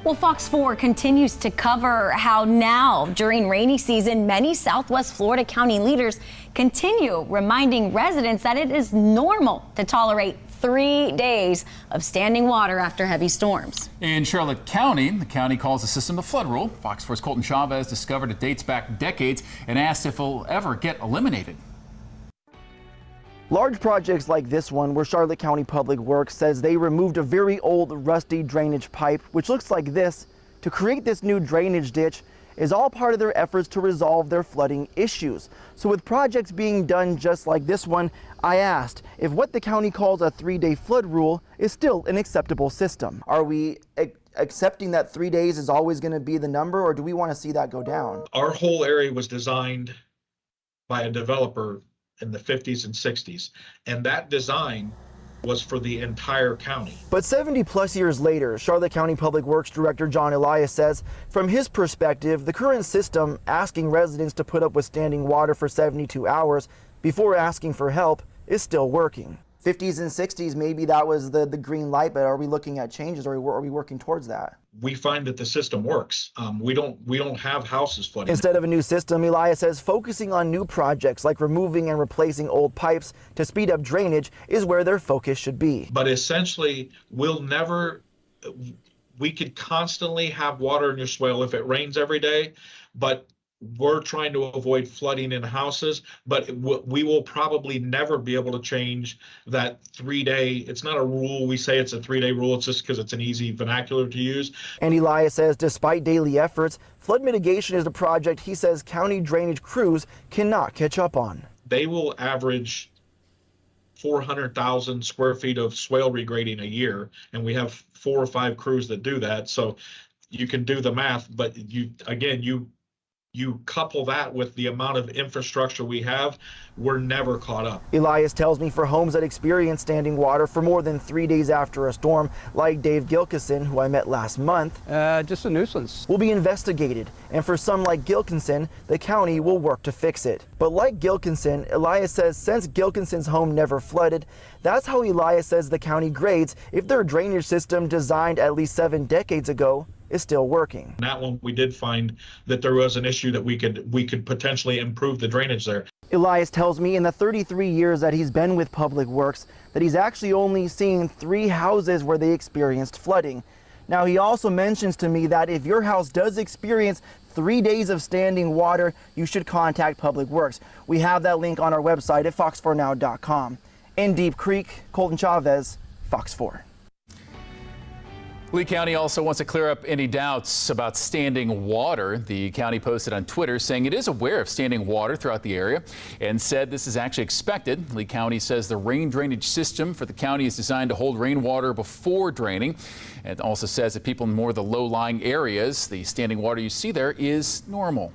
Well, Fox 4 continues to cover how now, during rainy season, many Southwest Florida county leaders continue reminding residents that it is normal to tolerate 3 days of standing water after heavy storms. In Charlotte County, the county calls the system the flood rule. Fox 4's Colton Chavez discovered it dates back decades and asked if it'll ever get eliminated. Large projects like this one, where Charlotte County Public Works says they removed a very old rusty drainage pipe, which looks like this, to create this new drainage ditch, is all part of their efforts to resolve their flooding issues. So with projects being done just like this one, I asked if what the county calls a 3-day flood rule is still an acceptable system. Are we accepting that 3 days is always going to be the number, or do we want to see that go down? Our whole area was designed by a developer in the 50s and 60s, and that design was for the entire county. But 70 plus years later, Charlotte County Public Works Director John Elias says from his perspective, the current system asking residents to put up with standing water for 72 hours before asking for help is still working. 50s and 60s, maybe that was the green light, but are we looking at changes, or are we working towards that? We find that the system works. We don't have houses flooding. Instead of a new system, Elias says focusing on new projects like removing and replacing old pipes to speed up drainage is where their focus should be. But essentially, we could constantly have water in your swale if it rains every day, but we're trying to avoid flooding in houses, but we will probably never be able to change that 3-day. It's not a rule. We say it's a 3-day rule. It's just because it's an easy vernacular to use. And Elias says despite daily efforts, flood mitigation is a project he says county drainage crews cannot catch up on. They will average 400,000 square feet of swale regrading a year, and we have 4 or 5 crews that do that. So you can do the math, but you couple that with the amount of infrastructure we have, we're never caught up. Elias tells me for homes that experience standing water for more than 3 days after a storm, like Dave Gilkison, who I met last month, just a nuisance, will be investigated. And for some like Gilkison, the county will work to fix it. But like Gilkison, Elias says since Gilkison's home never flooded, that's how Elias says the county grades if their drainage system designed at least 7 decades ago is still working. That one, we did find that there was an issue that we could potentially improve the drainage there. Elias tells me in the 33 years that he's been with Public Works that he's actually only seen 3 houses where they experienced flooding. Now, he also mentions to me that if your house does experience 3 days of standing water, you should contact Public Works. We have that link on our website at fox4now.com. In Deep Creek, Colton Chavez, Fox 4. Lee County also wants to clear up any doubts about standing water. The county posted on Twitter saying it is aware of standing water throughout the area and said this is actually expected. Lee County says the rain drainage system for the county is designed to hold rainwater before draining. It also says that people in more of the low-lying areas, the standing water you see there is normal.